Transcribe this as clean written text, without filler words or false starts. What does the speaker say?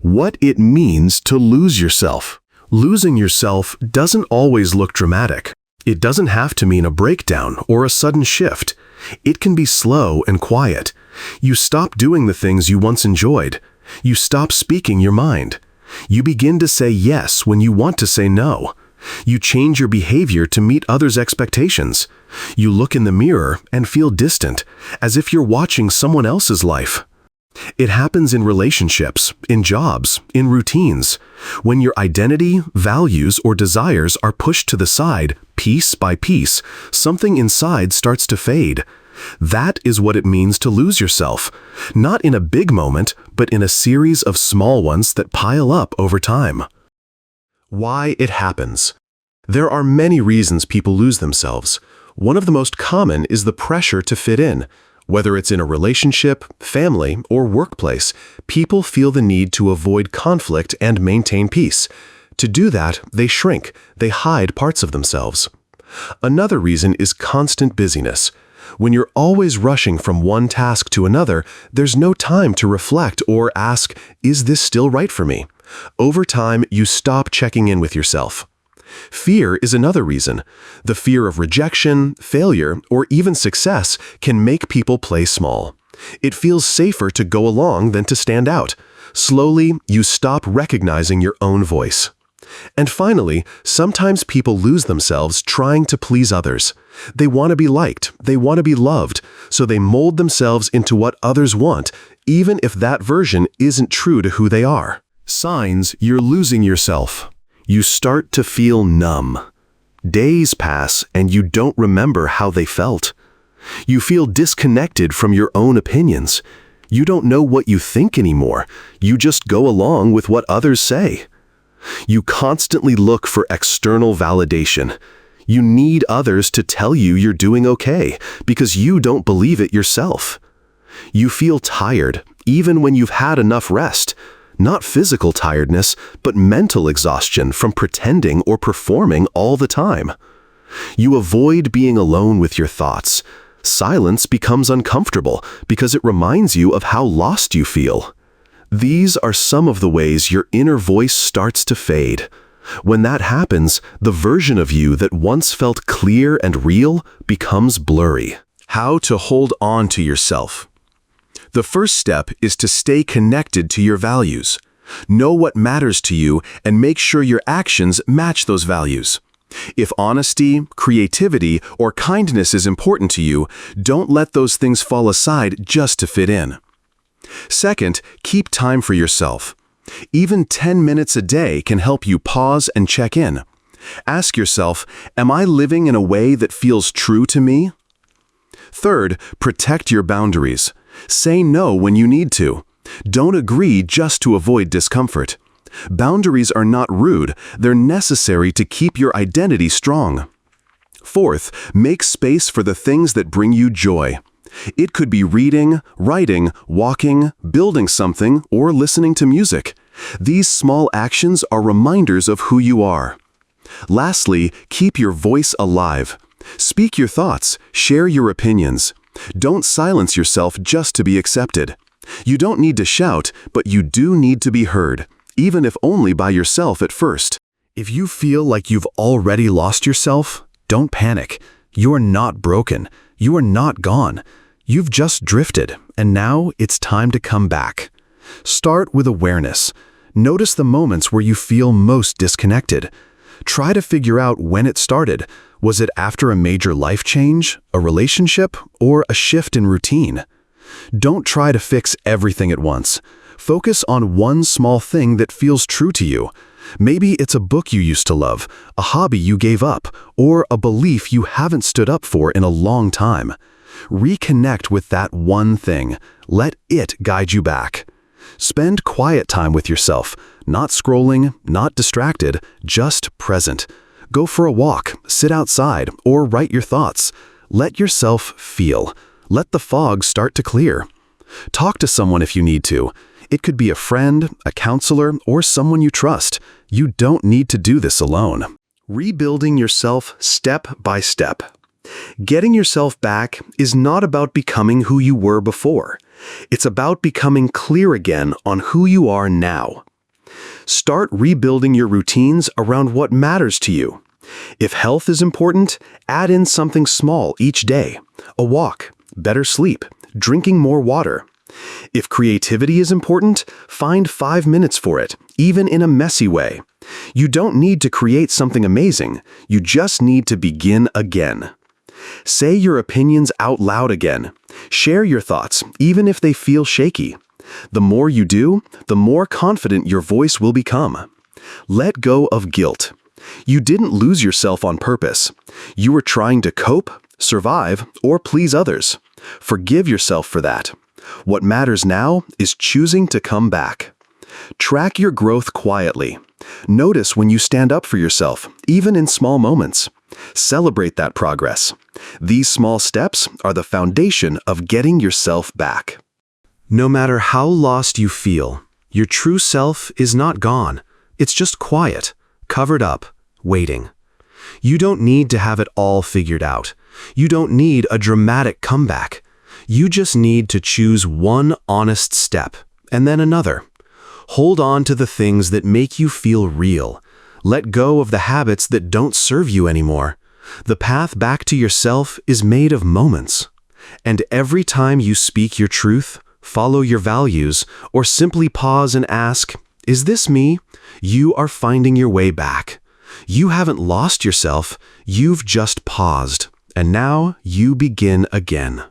What it means to lose yourself. Losing yourself doesn't always look dramatic. It doesn't have to mean a breakdown or a sudden shift. It can be slow and quiet. You stop doing the things you once enjoyed. You stop speaking your mind. You begin to say yes when you want to say no. You change your behavior to meet others' expectations. You look in the mirror and feel distant, as if you're watching someone else's life. It happens in relationships, in jobs, in routines. When your identity, values, or desires are pushed to the side, piece by piece, something inside starts to fade. That is what it means to lose yourself, not in a big moment, but in a series of small ones that pile up over time. Why it happens. There are many reasons people lose themselves. One of the most common is the pressure to fit in. Whether it's in a relationship, family, or workplace, people feel the need to avoid conflict and maintain peace. To do that, they shrink, they hide parts of themselves. Another reason is constant busyness. When you're always rushing from one task to another, there's no time to reflect or ask, is this still right for me? Over time, you stop checking in with yourself. Fear is another reason. The fear of rejection, failure, or even success can make people play small. It feels safer to go along than to stand out. Slowly, you stop recognizing your own voice. And finally, sometimes people lose themselves trying to please others. They want to be liked, they want to be loved, so they mold themselves into what others want, even if that version isn't true to who they are. Signs you're losing yourself. You start to feel numb. Days pass and you don't remember how they felt. You feel disconnected from your own opinions. You don't know what you think anymore. You just go along with what others say. You constantly look for external validation. You need others to tell you you're doing okay because you don't believe it yourself. You feel tired even when you've had enough rest. Not physical tiredness, but mental exhaustion from pretending or performing all the time. You avoid being alone with your thoughts. Silence becomes uncomfortable because it reminds you of how lost you feel. These are some of the ways your inner voice starts to fade. When that happens, the version of you that once felt clear and real becomes blurry. How to hold on to yourself. The first step is to stay connected to your values. Know what matters to you and make sure your actions match those values. If honesty, creativity, or kindness is important to you, don't let those things fall aside just to fit in. Second, keep time for yourself. Even 10 minutes a day can help you pause and check in. Ask yourself, am I living in a way that feels true to me? Third, protect your boundaries. Say no when you need to. Don't agree just to avoid discomfort. Boundaries are not rude, they're necessary to keep your identity strong. Fourth, make space for the things that bring you joy. It could be reading, writing, walking, building something, or listening to music. These small actions are reminders of who you are. Lastly, keep your voice alive. Speak your thoughts, share your opinions. Don't silence yourself just to be accepted. You don't need to shout, but you do need to be heard, even if only by yourself at first. If you feel like you've already lost yourself, don't panic. You are not broken. You are not gone. You've just drifted, and now it's time to come back. Start with awareness. Notice the moments where you feel most disconnected. Try to figure out when it started. Was it after a major life change, a relationship, or a shift in routine? Don't try to fix everything at once. Focus on one small thing that feels true to you. Maybe it's a book you used to love, a hobby you gave up, or a belief you haven't stood up for in a long time. Reconnect with that one thing. Let it guide you back. Spend quiet time with yourself, not scrolling, not distracted, just present. Go for a walk, sit outside, or write your thoughts. Let yourself feel. Let the fog start to clear. Talk to someone if you need to. It could be a friend, a counselor, or someone you trust. You don't need to do this alone. Rebuilding yourself step by step. Getting yourself back is not about becoming who you were before. It's about becoming clear again on who you are now. Start rebuilding your routines around what matters to you. If health is important, add in something small each day: a walk, better sleep, drinking more water. If creativity is important, find 5 minutes for it, even in a messy way. You don't need to create something amazing, you just need to begin again. Say your opinions out loud again. Share your thoughts, even if they feel shaky. The more you do, the more confident your voice will become. Let go of guilt. You didn't lose yourself on purpose. You were trying to cope, survive, or please others. Forgive yourself for that. What matters now is choosing to come back. Track your growth quietly. Notice when you stand up for yourself, even in small moments. Celebrate that progress. These small steps are the foundation of getting yourself back. No matter how lost you feel, your true self is not gone. It's just quiet, covered up, waiting. You don't need to have it all figured out. You don't need a dramatic comeback. You just need to choose one honest step, and then another. Hold on to the things that make you feel real. Let go of the habits that don't serve you anymore. The path back to yourself is made of moments. And every time you speak your truth, follow your values, or simply pause and ask, "Is this me?" you are finding your way back. You haven't lost yourself, you've just paused, and now you begin again.